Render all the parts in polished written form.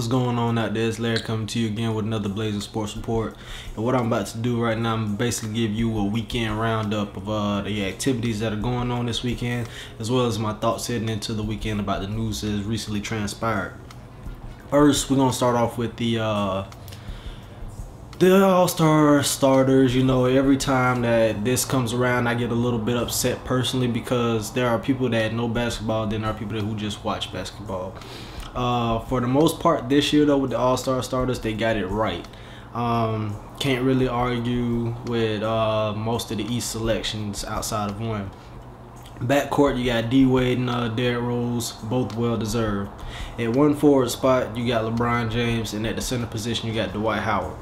going on out there? It's Larry coming to you again with another Blazing Sports Report. And what I'm about to do right now, I'm basically give you a weekend roundup of the activities that are going on this weekend, as well as my thoughts heading into the weekend about the news that has recently transpired. First, we're gonna start off with the All-Star starters. You know, every time that this comes around, I get a little bit upset personally because there are people that know basketball, then there are people who just watch basketball. For the most part this year though, with the All-Star starters, they got it right. Can't really argue with most of the East selections outside of one. Backcourt, you got D-Wade and Derrick Rose, both well deserved. At one forward spot, you got LeBron James, and at the center position, you got Dwight Howard.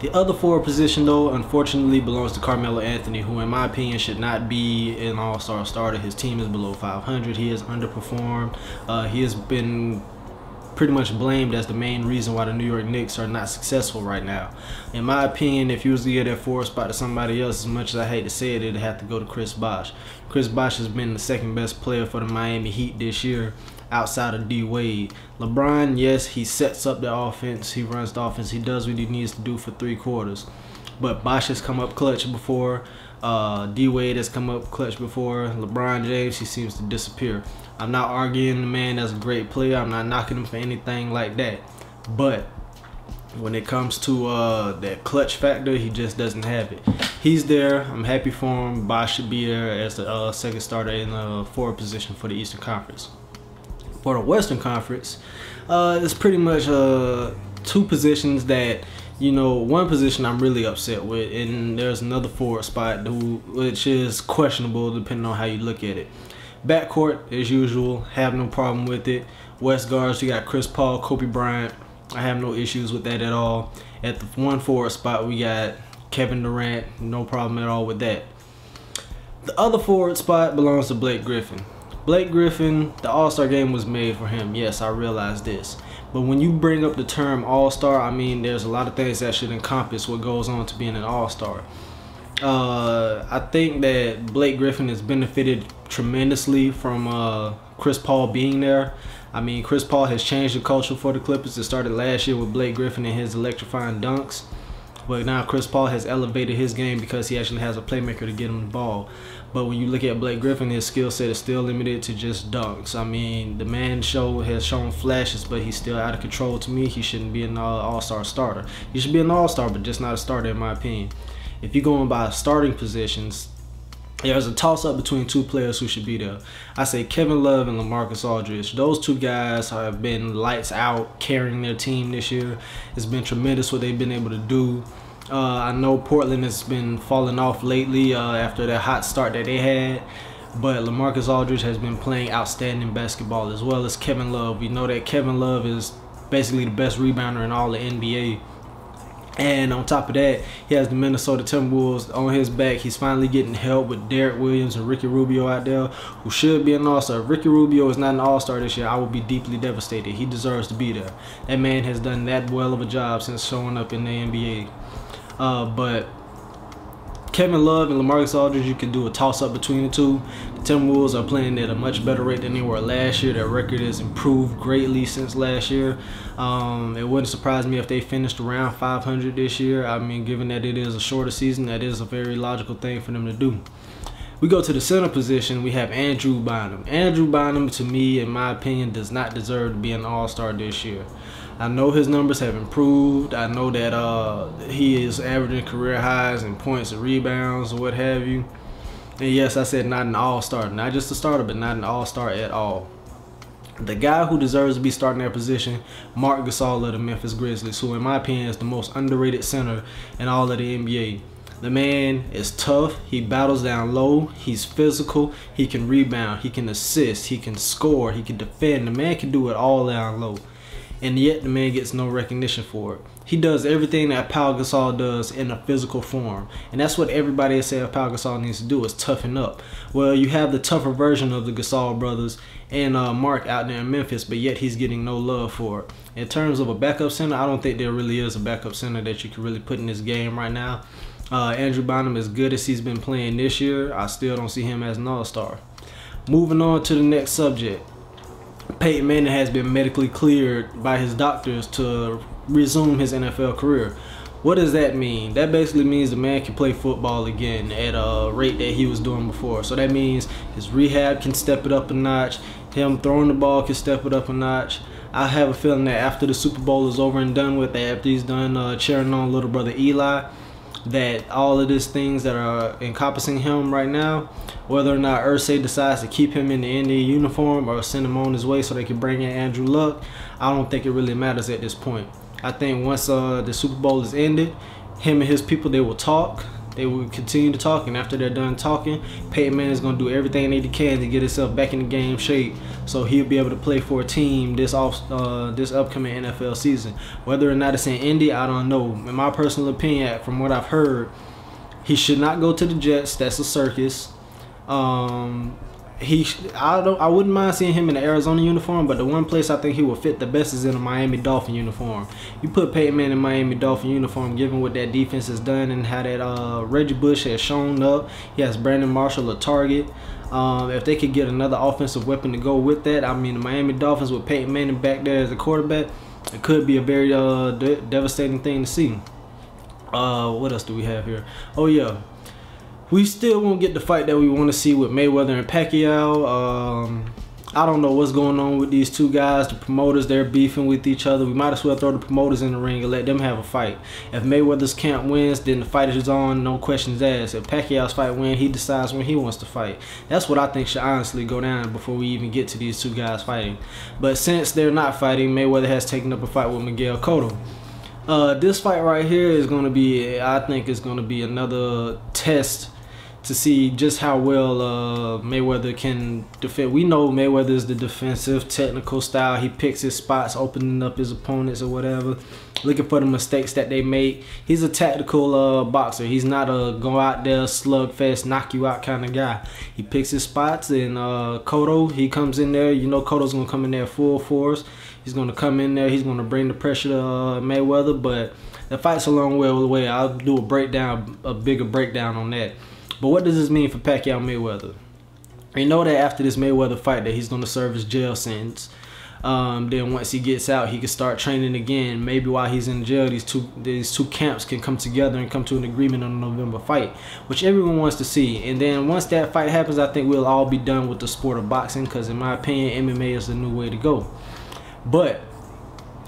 The other forward position, though, unfortunately belongs to Carmelo Anthony, who in my opinion should not be an All-Star starter. His team is below 500. He has underperformed. He has been pretty much blamed as the main reason why the New York Knicks are not successful right now. In my opinion, if you was to get that forward spot to somebody else, as much as I hate to say it, it'd have to go to Chris Bosh. Chris Bosh has been the second best player for the Miami Heat this year, outside of D-Wade. LeBron, yes, he sets up the offense, he runs the offense, he does what he needs to do for 3 quarters. But Bosh has come up clutch before, D-Wade has come up clutch before. LeBron James, he seems to disappear. I'm not arguing the man as a great player, I'm not knocking him for anything like that. But when it comes to that clutch factor, he just doesn't have it. He's there, I'm happy for him. Bosh should be there as the second starter in the forward position for the Eastern Conference. For the Western Conference, it's pretty much 2 positions that, you know, one position I'm really upset with, and there's another forward spot which is questionable depending on how you look at it. Backcourt, as usual, have no problem with it. West guards, you got Chris Paul, Kobe Bryant. I have no issues with that at all. At the 1 forward spot, we got Kevin Durant. No problem at all with that. The other forward spot belongs to Blake Griffin. Blake Griffin, the All-Star game was made for him. Yes, I realize this. But when you bring up the term All-Star, I mean, there's a lot of things that should encompass what goes on to being an All-Star. I think that Blake Griffin has benefited tremendously from Chris Paul being there. I mean, Chris Paul has changed the culture for the Clippers. It started last year with Blake Griffin and his electrifying dunks. But now Chris Paul has elevated his game because he actually has a playmaker to get him the ball. But when you look at Blake Griffin, his skill set is still limited to just dunks. I mean, the man has shown flashes, but he's still out of control to me. He shouldn't be an All-Star starter. He should be an All-Star, but just not a starter in my opinion. If you're going by starting positions, there's a toss-up between 2 players who should be there. I say Kevin Love and LaMarcus Aldridge. Those 2 guys have been lights out carrying their team this year. It's been tremendous what they've been able to do. I know Portland has been falling off lately after that hot start that they had. But LaMarcus Aldridge has been playing outstanding basketball, as well as Kevin Love. We know that Kevin Love is basically the best rebounder in all the NBA. And on top of that, he has the Minnesota Timberwolves on his back. He's finally getting help with Derrick Williams and Ricky Rubio out there, who should be an All-Star. If Ricky Rubio is not an All-Star this year, I would be deeply devastated. He deserves to be there. That man has done that well of a job since showing up in the NBA. But Kevin Love and LaMarcus Aldridge, you can do a toss-up between the 2. The Timberwolves are playing at a much better rate than they were last year. Their record has improved greatly since last year. It wouldn't surprise me if they finished around 500 this year. I mean, given that it is a shorter season, that is a very logical thing for them to do. We go to the center position, we have Andrew Bynum. Andrew Bynum, to me, in my opinion, does not deserve to be an All-Star this year. I know his numbers have improved. I know that he is averaging career highs in points and rebounds or what have you. And yes, I said not an All-Star. Not just a starter, but not an All-Star at all. The guy who deserves to be starting that position, Marc Gasol of the Memphis Grizzlies, who in my opinion is the most underrated center in all of the NBA. The man is tough, he battles down low, he's physical, he can rebound, he can assist, he can score, he can defend. The man can do it all down low. And yet the man gets no recognition for it. He does everything that Pau Gasol does in a physical form. And that's what everybody has said Pau Gasol needs to do, is toughen up. Well, you have the tougher version of the Gasol brothers and Mark out there in Memphis, but yet he's getting no love for it. In terms of a backup center, I don't think there really is a backup center that you can really put in this game right now. Andrew Bynum, as good as he's been playing this year, I still don't see him as an All-Star. Moving on to the next subject. Peyton Manning has been medically cleared by his doctors to resume his NFL career. What does that mean? That basically means the man can play football again at a rate that he was doing before. So that means his rehab can step it up a notch. Him throwing the ball can step it up a notch. I have a feeling that after the Super Bowl is over and done with, after he's done cheering on little brother Eli, that all of these things that are encompassing him right now, whether or not Irsay decides to keep him in the Indy uniform or send him on his way so they can bring in Andrew Luck, I don't think it really matters at this point. I think once the Super Bowl is ended, him and his people, they will talk. They will continue to talk, and after they're done talking, Peyton Manning is going to do everything that he can to get himself back in the game shape, so he'll be able to play for a team this upcoming NFL season. Whether or not it's in Indy, I don't know. In my personal opinion, from what I've heard, he should not go to the Jets. That's a circus. I wouldn't mind seeing him in the Arizona uniform, but the one place I think he would fit the best is in a Miami Dolphin uniform. You put Peyton Manning in a Miami Dolphin uniform, given what that defense has done and how that Reggie Bush has shown up. He has Brandon Marshall a target. If they could get another offensive weapon to go with that, I mean, the Miami Dolphins with Peyton Manning back there as a quarterback, it could be a very devastating thing to see. What else do we have here? Oh yeah, we still won't get the fight that we want to see with Mayweather and Pacquiao. I don't know what's going on with these two guys. The promoters, they're beefing with each other. We might as well throw the promoters in the ring and let them have a fight. If Mayweather's camp wins, then the fight is on, no questions asked. If Pacquiao's fight wins, he decides when he wants to fight. That's what I think should honestly go down before we even get to these two guys fighting. But since they're not fighting, Mayweather has taken up a fight with Miguel Cotto. This fight right here is going to be, I think it's going to be another test to see just how well Mayweather can defend. We know Mayweather is the defensive, technical style. He picks his spots, opening up his opponents or whatever, looking for the mistakes that they make. He's a tactical boxer. He's not a go out there, slugfest, knock you out kind of guy. He picks his spots, and Cotto, he comes in there. You know Cotto's going to come in there full force. He's going to come in there. He's going to bring the pressure to Mayweather, but the fight's a long way away. I'll do a breakdown, a bigger breakdown on that. But what does this mean for Pacquiao Mayweather? You know that after this Mayweather fight that he's going to serve his jail sentence. Then once he gets out, he can start training again. Maybe while he's in jail, these two camps can come together and come to an agreement on a November fight, which everyone wants to see. And then once that fight happens, I think we'll all be done with the sport of boxing, because in my opinion, MMA is the new way to go. But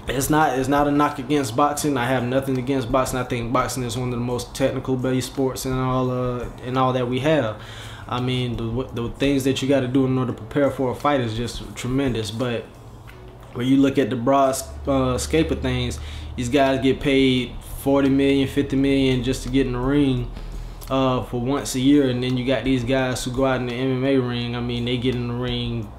it's not a knock against boxing. I have nothing against boxing. I think boxing is one of the most technical based sports in all that we have. I mean, the things that you got to do in order to prepare for a fight is just tremendous. But when you look at the broad scope of things, these guys get paid $40 million, $50 million just to get in the ring for once a year, and then you got these guys who go out in the MMA ring. I mean, they get in the ring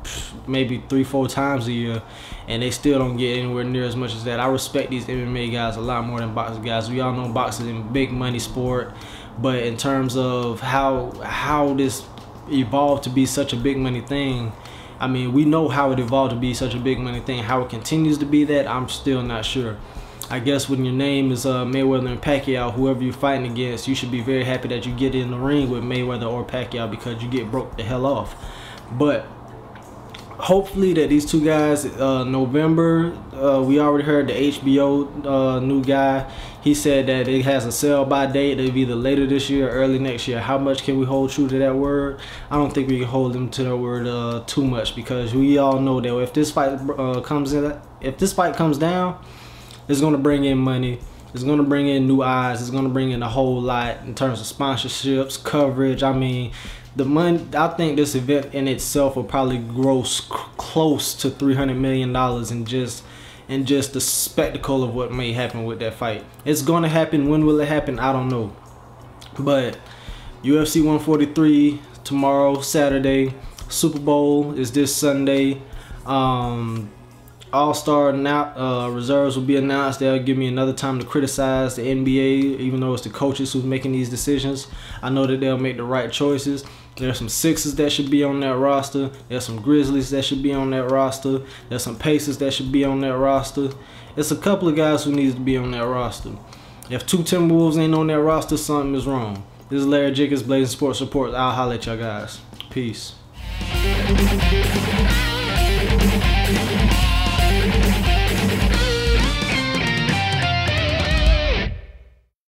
maybe 3-4 times a year, and they still don't get anywhere near as much as that. I respect these MMA guys a lot more than boxing guys. We all know boxing is a big money sport, but in terms of how this evolved to be such a big money thing, I mean, we know how it evolved to be such a big money thing. How it continues to be that, I'm still not sure. I guess when your name is Mayweather and Pacquiao, whoever you're fighting against, you should be very happy that you get in the ring with Mayweather or Pacquiao, because you get broke the hell off. But hopefully that these two guys, November, we already heard the HBO new guy. He said that it has a sell-by date. It'll be either later this year or early next year. How much can we hold true to that word? I don't think we can hold them to their word too much, because we all know that if this fight comes down, it's going to bring in money. It's going to bring in new eyes. It's going to bring in a whole lot in terms of sponsorships, coverage. I mean, the money. I think this event in itself will probably gross close to $300 million in just the spectacle of what may happen with that fight. It's going to happen. When will it happen? I don't know. But UFC 143 tomorrow, Saturday. Super Bowl is this Sunday. All-Star reserves will be announced. They'll give me another time to criticize the NBA, even though it's the coaches who's making these decisions. I know that they'll make the right choices. There's some Sixers that should be on that roster. There's some Grizzlies that should be on that roster. There's some Pacers that should be on that roster. It's a couple of guys who needs to be on that roster. If two Timberwolves ain't on that roster, something is wrong. This is Larry Jacobs, Blazing Sports Report. I'll holler at y'all guys. Peace.